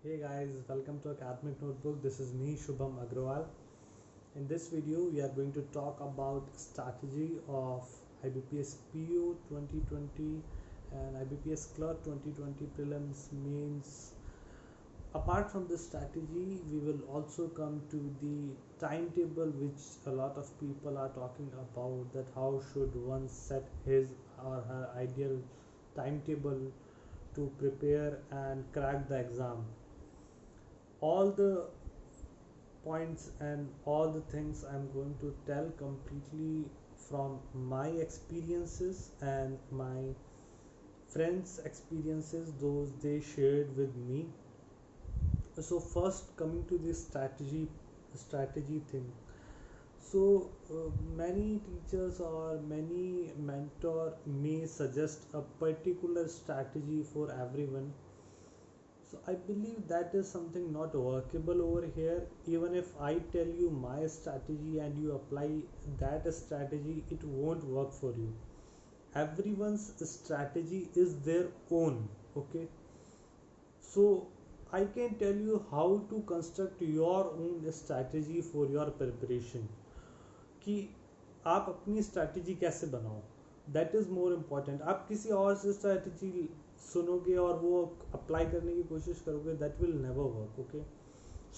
Hey guys, welcome to Academic Notebook. This is me, Shubham Agrawal. In this video, we are going to talk about strategy of IBPS PO 2020 and IBPS Clerk 2020 prelims mains. Apart from this strategy, we will also come to the timetable, which a lot of people are talking about, that how should one set his or her ideal timetable to prepare and crack the exam. All the points and all the things I'm going to tell completely from my experiences and my friends' experiences, those they shared with me. So first, coming to this strategy thing. So many teachers or many mentor may suggest a particular strategy for everyone. So I believe that is something not workable over here. Even if I tell you my strategy and you apply that strategy, it won't work for you. Everyone's strategy is their own. Okay. So I can tell you how to construct your own strategy for your preparation. कि आप अपनी strategy कैसे बनाओ, that is more important. आप किसी और से strategy सुनोगे और वो अप्लाई करने की कोशिश करोगे, that will never work. Okay,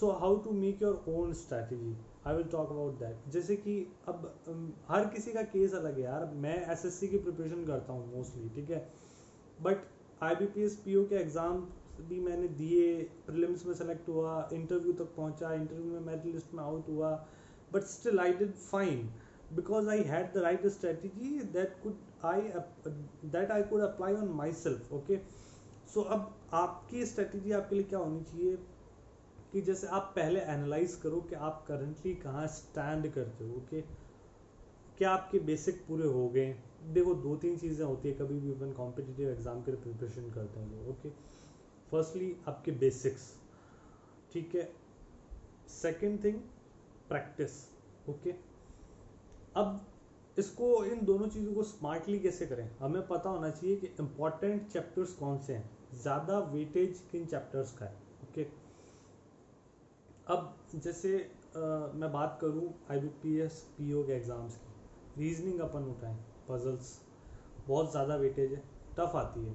so how to make your own strategy, I will talk about that. जैसे कि अब हर किसी का केस अलग है यार. मैं एसएससी की प्रिपरेशन करता हूँ मोस्टली, ठीक है, बट आईबीपीएस पीओ के एग्ज़ाम भी मैंने दिए, प्रीलिम्स में सेलेक्ट हुआ, इंटरव्यू तक पहुंचा, इंटरव्यू में मेरिट लिस्ट में आउट हुआ, but still I did fine because I had the right strategy that I could apply on myself. Okay, so अब आपकी स्ट्रेटजी आपके लिए क्या होनी चाहिए कि जैसे आप पहले एनालाइज करो कि आप करंटली कहाँ स्टैंड करते हो. ओके, क्या आपके बेसिक पूरे हो गए. देखो, दो तीन चीज़ें होती है कभी भी अपन कॉम्पिटिटिव एग्जाम के लिए प्रिपरेशन करते हैं लोग. ओके, फर्स्टली आपके बेसिक्स, ठीक है. Second thing, practice. ओके, अब इसको, इन दोनों चीज़ों को स्मार्टली कैसे करें. हमें पता होना चाहिए कि इंपॉर्टेंट चैप्टर्स कौन से हैं, ज़्यादा वेटेज किन चैप्टर्स का है. ओके, अब जैसे मैं बात करूँ IBPS PO के एग्ज़ाम्स की, रीजनिंग अपन उठाएं, पजल्स बहुत ज़्यादा वेटेज है, टफ आती है.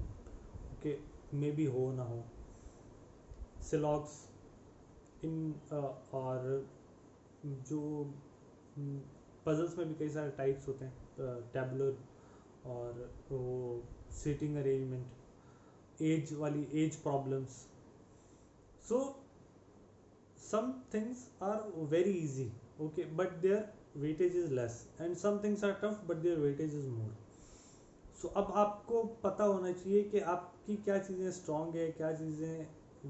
ओके, मे बी हो ना हो. सिलॉग्स इन और जो पजल्स में भी कई सारे टाइप्स होते हैं, टैबुलर और वो seating arrangement, age problems. So some things are very easy, okay, but their weightage is less, and some things are tough but their weightage is more. So अब आपको पता होना चाहिए कि आपकी क्या चीज़ें स्ट्रांग है, क्या चीज़ें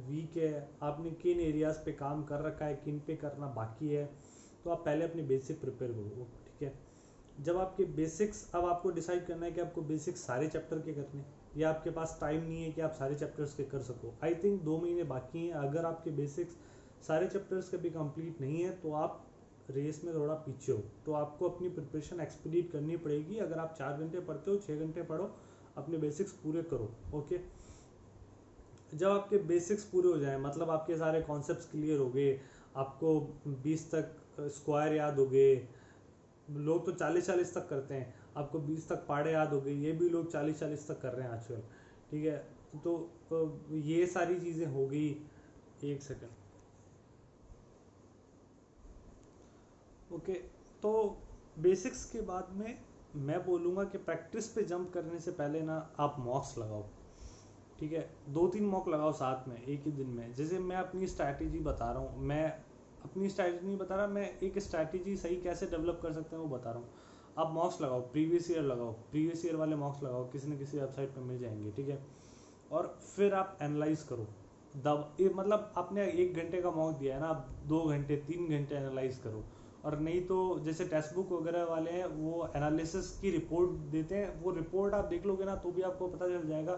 वीक है, आपने किन एरियाज पे काम कर रखा है, किन पे करना बाकी है. तो आप पहले अपने बेसिक प्रिपेयर करो. ठीक है, जब आपके बेसिक्स, अब आपको डिसाइड करना है कि आपको बेसिक्स सारे चैप्टर के करने, या आपके पास टाइम नहीं है कि आप सारे चैप्टर्स के कर सको. आई थिंक 2 महीने बाकी हैं. अगर आपके बेसिक्स सारे चैप्टर्स के भी कंप्लीट नहीं है तो आप रेस में थोड़ा पीछे हो. तो आपको अपनी प्रिपरेशन एक्सपीडिट करनी पड़ेगी. अगर आप 4 घंटे पढ़ते हो, 6 घंटे पढ़ो, अपने बेसिक्स पूरे करो. ओके, जब आपके बेसिक्स पूरे हो जाए, मतलब आपके सारे कॉन्सेप्ट्स क्लियर हो गए, आपको 20 तक स्क्वायर याद हो गए, लोग तो 40-40 तक करते हैं, आपको 20 तक पाड़े याद हो गए, ये भी लोग 40-40 तक कर रहे हैं आजकल. ठीक है, तो ये सारी चीज़ें हो गई. एक सेकंड. ओके, तो बेसिक्स के बाद में मैं बोलूँगा कि प्रैक्टिस पे जंप करने से पहले ना आप मॉक्स लगाओ. ठीक है, 2-3 मॉक लगाओ साथ में एक ही दिन में. जैसे मैं अपनी स्ट्रैटेजी बता रहा हूँ, मैं अपनी स्ट्रैटेजी नहीं बता रहा, मैं एक स्ट्रैटेजी सही कैसे डेवलप कर सकते हैं वो बता रहा हूँ. आप मॉक्स लगाओ, प्रीवियस ईयर लगाओ, प्रीवियस ईयर वाले मॉक्स लगाओ, किसी न किसी वेबसाइट पर मिल जाएंगे. ठीक है, और फिर आप एनालाइज करो. मतलब आपने 1 घंटे का मॉक दिया है ना, आप 2 घंटे 3 घंटे एनालाइज करो. और नहीं तो जैसे टेक्स्ट बुक वगैरह वाले हैं, वो एनालिसिस की रिपोर्ट देते हैं, वो रिपोर्ट आप देख लोगे ना तो भी आपको पता चल जाएगा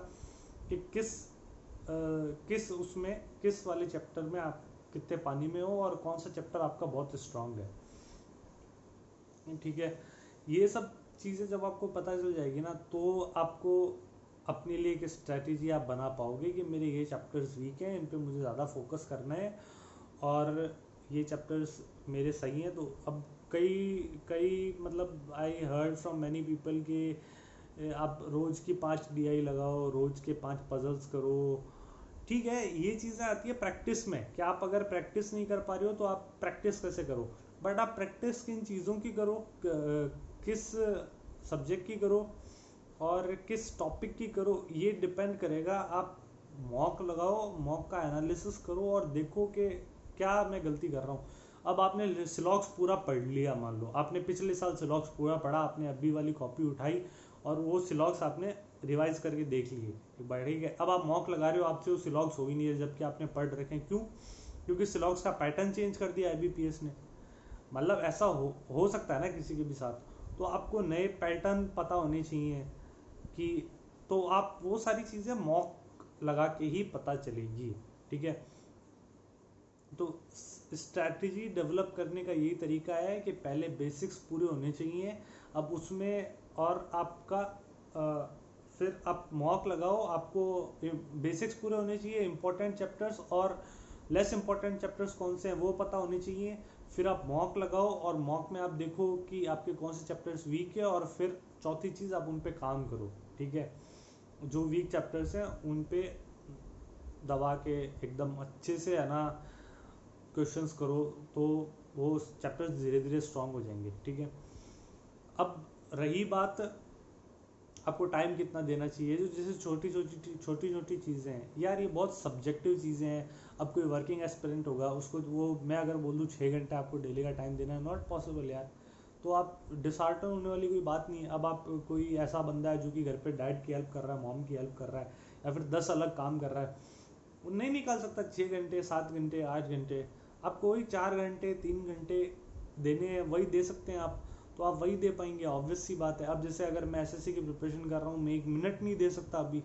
कि किस उसमें, किस वाले चैप्टर में आप कितने पानी में हो और कौन सा चैप्टर आपका बहुत स्ट्रांग है. ठीक है, ये सब चीज़ें जब आपको पता चल जाएगी ना तो आपको अपने लिए एक स्ट्रैटेजी आप बना पाओगे कि मेरे ये चैप्टर्स वीक हैं, इन पे मुझे ज़्यादा फोकस करना है, और ये चैप्टर्स मेरे सही हैं। तो अब कई कई मतलब I heard from many people कि आप रोज़ की 5 DI लगाओ, रोज़ के 5 पजल्स करो। ठीक है, ये चीज़ें आती है प्रैक्टिस में, कि आप अगर प्रैक्टिस नहीं कर पा रहे हो तो आप प्रैक्टिस कैसे करो, बट आप प्रैक्टिस किन चीज़ों की करो, किस सब्जेक्ट की करो और किस टॉपिक की करो, ये डिपेंड करेगा। आप मॉक लगाओ, मॉक का एनालिसिस करो और देखो कि क्या मैं गलती कर रहा हूँ। अब आपने सिलॉक्स पूरा पढ़ लिया, मान लो आपने पिछले साल सिलॉक्स पूरा पढ़ा, आपने अभी वाली कॉपी उठाई और वो सिलॉक्स आपने रिवाइज करके देख लिए कि ठीक है। अब आप मॉक लगा रहे हो, आपसे वो सिलॉक्स हो ही नहीं है जबकि आपने पढ़ रखे हैं। क्यों? क्योंकि सिलॉक्स का पैटर्न चेंज कर दिया IBPS ने। मतलब ऐसा हो सकता है ना किसी के भी साथ, तो आपको नए पैटर्न पता होने चाहिए कि, तो आप वो सारी चीज़ें मॉक लगा के ही पता चलेगी। ठीक है, तो स्ट्रैटेजी डेवलप करने का यही तरीका है कि पहले बेसिक्स पूरे होने चाहिए, अब उसमें और आपका फिर आप मॉक लगाओ, आपको बेसिक्स पूरे होने चाहिए, इंपॉर्टेंट चैप्टर्स और लेस इंपॉर्टेंट चैप्टर्स कौन से हैं वो पता होने चाहिए। फिर आप मॉक लगाओ और मॉक में आप देखो कि आपके कौन से चैप्टर्स वीक है, और फिर चौथी चीज़ आप उन पे काम करो। ठीक है, जो वीक चैप्टर्स हैं उन पे दबा के एकदम अच्छे से है ना क्वेश्चंस करो, तो वो चैप्टर्स धीरे धीरे स्ट्रांग हो जाएंगे। ठीक है, अब रही बात आपको टाइम कितना देना चाहिए, जो जैसे छोटी छोटी चीज़ें हैं यार, ये बहुत सब्जेक्टिव चीज़ें हैं। अब कोई वर्किंग एस्पिरेंट होगा, उसको वो मैं अगर बोल दूँ 6 घंटे आपको डेली का टाइम देना है, नॉट पॉसिबल यार। तो आप डिसहार्टन होने वाली कोई बात नहीं है। अब आप कोई ऐसा बंदा है जो कि घर पे डैड की हेल्प कर रहा है, मॉम की हेल्प कर रहा है, या फिर 10 अलग काम कर रहा है, वो नहीं निकाल सकता 6 घंटे, 7 घंटे, 8 घंटे। आपको वही 4 घंटे, 3 घंटे देने हैं, वही दे सकते हैं आप, तो आप वही दे पाएंगे, ऑब्वियस सी बात है। अब जैसे अगर मैं SSC की प्रिपरेशन कर रहा हूँ, मैं 1 मिनट नहीं दे सकता अभी,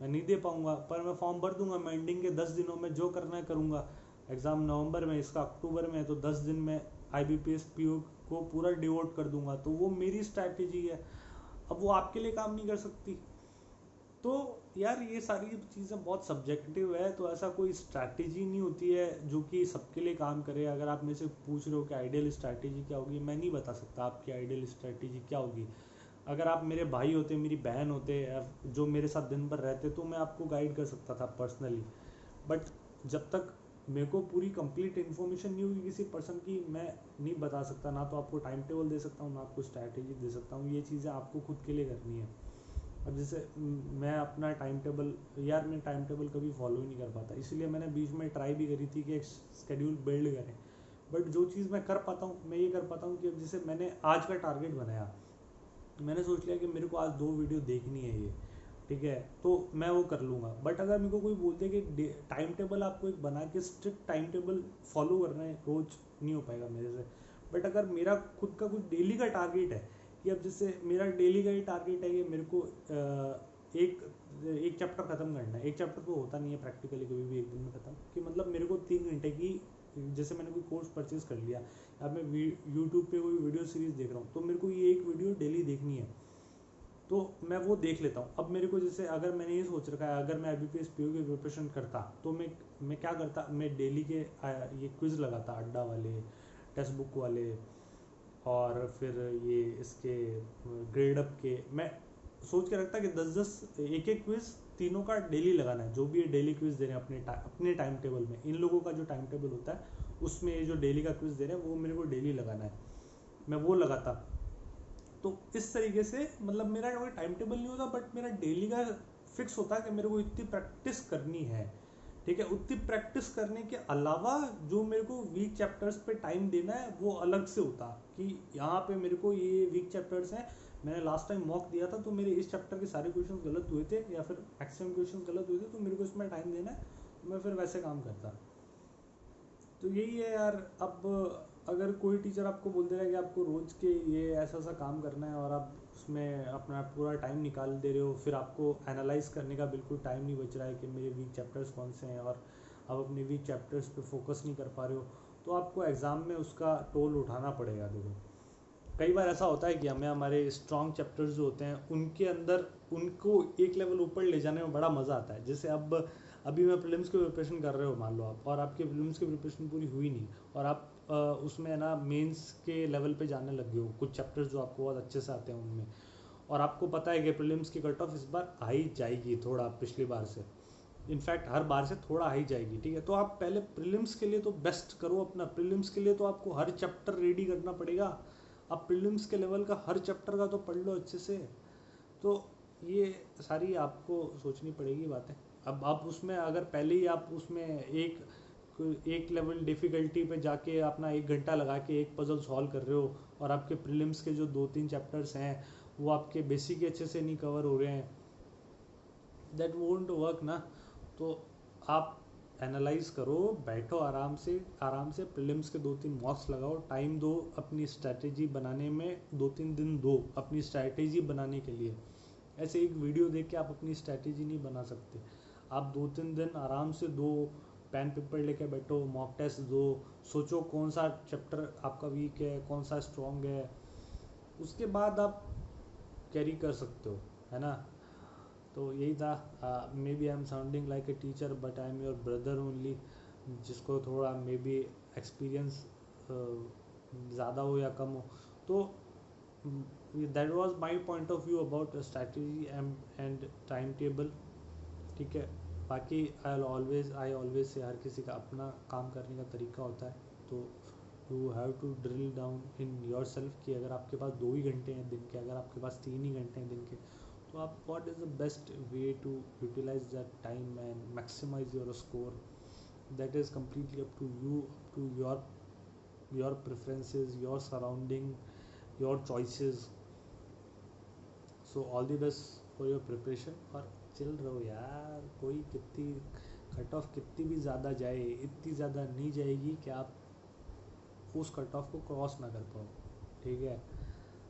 मैं नहीं दे पाऊंगा, पर मैं फॉर्म भर दूंगा, मैं एंडिंग के 10 दिनों में जो करना है करूंगा। एग्ज़ाम नवंबर में, इसका अक्टूबर में है, तो 10 दिन में IBPS PO को पूरा डिवोट कर दूंगा, तो वो मेरी स्ट्रैटेजी है। अब वो आपके लिए काम नहीं कर सकती। तो यार ये सारी चीज़ें बहुत सब्जेक्टिव है, तो ऐसा कोई स्ट्रैटेजी नहीं होती है जो कि सबके लिए काम करे। अगर आप मेरे से पूछ रहे हो कि आइडियल स्ट्रैटेजी क्या होगी, मैं नहीं बता सकता आपकी आइडियल स्ट्रैटेजी क्या होगी। अगर आप मेरे भाई होते, मेरी बहन होते, जो मेरे साथ दिन भर रहते, तो मैं आपको गाइड कर सकता था पर्सनली, बट जब तक मेरे को पूरी कंप्लीट इन्फॉर्मेशन नहीं होगी किसी पर्सन की, मैं नहीं बता सकता। ना तो आपको टाइम टेबल दे सकता हूँ, ना आपको स्ट्रैटेजी दे सकता हूँ। ये चीज़ें आपको खुद के लिए करनी है। अब जैसे मैं अपना टाइम टेबल, यार मैं टाइम टेबल कभी फॉलो ही नहीं कर पाता, इसलिए मैंने बीच में ट्राई भी करी थी कि एक स्केड्यूल बिल्ड करें, बट जो चीज़ मैं कर पाता हूँ, मैं ये कर पाता हूँ कि अब जैसे मैंने आज का टारगेट बनाया, मैंने सोच लिया कि मेरे को आज 2 वीडियो देखनी है ये, ठीक है, तो मैं वो कर लूँगा। बट अगर मेरे को कोई बोलते कि टाइम टेबल आपको एक बना के स्ट्रिक्ट टाइम टेबल फॉलो करना है रोज, नहीं हो पाएगा मेरे से। बट अगर मेरा खुद का कुछ डेली का टारगेट है, कि अब जैसे मेरा डेली का ही टारगेट है कि मेरे को एक एक चैप्टर ख़त्म करना है। एक चैप्टर तो होता नहीं है प्रैक्टिकली कभी भी एक दिन में ख़त्म, कि मतलब मेरे को 3 घंटे की, जैसे मैंने कोई कोर्स परचेज कर लिया, अब मैं यूट्यूब पे कोई वीडियो सीरीज़ देख रहा हूँ, तो मेरे को ये एक वीडियो डेली देखनी है, तो मैं वो देख लेता हूँ। अब मेरे को जैसे अगर मैंने ये सोच रखा है, अगर मैं IBPS PO की प्रिपरेशन करता, तो मैं क्या करता, मैं डेली के ये क्विज़ लगाता, अड्डा वाले, टेक्स्ट बुक वाले, और फिर ये इसके ग्रेड अप के, मैं सोच के रखता कि 10-10 एक एक क्विज़ तीनों का डेली लगाना है। जो भी ये डेली क्विज़ दे रहे हैं अपने टाइम टेबल में, इन लोगों का जो टाइम टेबल होता है उसमें ये जो डेली का क्विज़ दे रहे हैं वो मेरे को डेली लगाना है, मैं वो लगाता। तो इस तरीके से मतलब मेरा कोई टाइम टेबल नहीं होता, बट मेरा डेली का फिक्स होता है कि मेरे को इतनी प्रैक्टिस करनी है। ठीक है, उतनी प्रैक्टिस करने के अलावा जो मेरे को वीक चैप्टर्स पे टाइम देना है वो अलग से होता, कि यहाँ पे मेरे को ये वीक चैप्टर्स हैं, मैंने लास्ट टाइम मॉक दिया था तो मेरे इस चैप्टर के सारे क्वेश्चंस गलत हुए थे, या फिर मैक्सिमम क्वेश्चंस गलत हुए थे, तो मेरे को इसमें टाइम देना है, तो मैं फिर वैसे काम करता। तो यही है यार। अब अगर कोई टीचर आपको बोल दे रहा है कि आपको रोज़ के ये ऐसा ऐसा काम करना है, और आप उसमें अपना पूरा टाइम निकाल दे रहे हो, फिर आपको एनालाइज करने का बिल्कुल टाइम नहीं बच रहा है कि मेरे वीक चैप्टर्स कौन से हैं, और आप अपने वीक चैप्टर्स पे फोकस नहीं कर पा रहे हो, तो आपको एग्ज़ाम में उसका टोल उठाना पड़ेगा। देखो, कई बार ऐसा होता है कि हमें हमारे स्ट्रॉन्ग चैप्टर्स जो होते हैं उनके अंदर उनको एक लेवल ऊपर ले जाने में बड़ा मज़ा आता है। जैसे अब अभी मैं प्रीलिम्स की प्रिपरेशन कर रहे हो मान लो आप, और आपकी प्रीलिम्स की प्रिपरेशन पूरी हुई नहीं, और आप उसमें ना मेंस के लेवल पे जाने लग गए हो, कुछ चैप्टर्स जो आपको बहुत अच्छे से आते हैं उनमें, और आपको पता है कि प्रीलिम्स की कट ऑफ इस बार हाई जाएगी थोड़ा पिछली बार से, इनफैक्ट हर बार से थोड़ा हाई जाएगी, ठीक है। तो आप पहले प्रीलिम्स के लिए तो बेस्ट करो अपना, प्रीलिम्स के लिए तो आपको हर चैप्टर रेडी करना पड़ेगा। आप प्रीलिम्स के लेवल का हर चैप्टर का तो पढ़ लो अच्छे से। तो ये सारी आपको सोचनी पड़ेगी बातें। अब आप उसमें अगर पहले ही आप उसमें एक लेवल डिफ़िकल्टी पे जाके अपना 1 घंटा लगा के एक पजल सॉल्व कर रहे हो, और आपके प्रीलिम्स के जो 2-3 चैप्टर्स हैं वो आपके बेसिक अच्छे से नहीं कवर हो रहे हैं, दैट वोंट वर्क ना। तो आप एनालाइज करो, बैठो आराम से प्रीलिम्स के 2-3 मॉक्स लगाओ, टाइम दो अपनी स्ट्रैटेजी बनाने में, 2-3 दिन दो अपनी स्ट्रैटेजी बनाने के लिए। ऐसे एक वीडियो देख के आप अपनी स्ट्रैटेजी नहीं बना सकते। आप 2-3 दिन आराम से दो, पेन पेपर लेके बैठो, मॉक टेस्ट दो, सोचो कौन सा चैप्टर आपका वीक है, कौन सा स्ट्रॉन्ग है, उसके बाद आप कैरी कर सकते हो, है ना। तो यही था। May be I am sounding like a teacher but I am your brother only, जिसको थोड़ा मे बी एक्सपीरियंस ज़्यादा हो या कम हो। तो that was my point of view about strategy and time table, ठीक है। बाकी आई ऑलवेज से हर किसी का अपना काम करने का तरीका होता है। तो you have to drill down in your self कि अगर आपके पास 2 ही घंटे हैं दिन के, अगर आपके पास 3 ही घंटे हैं दिन के, तो आप what is the best way to utilise that time and maximise your score. That is completely up to you, up to your preferences, your surrounding, your choices. So all the best for your preparation, और chill रहो यार। कोई कितनी cut off कितनी भी ज़्यादा जाए, इतनी ज़्यादा नहीं जाएगी कि आप उस कट ऑफ को क्रॉस ना कर पाओ, ठीक है।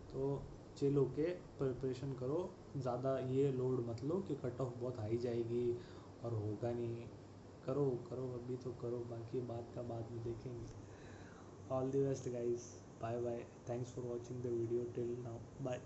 तो चिल होके प्रिपरेशन करो, ज़्यादा ये लोड मत लो कि कट ऑफ बहुत हाई जाएगी और होगा नहीं। करो करो अभी तो करो, बाकी बात का बाद में देखेंगे। All the best guys, bye bye, thanks for watching the video till now, bye.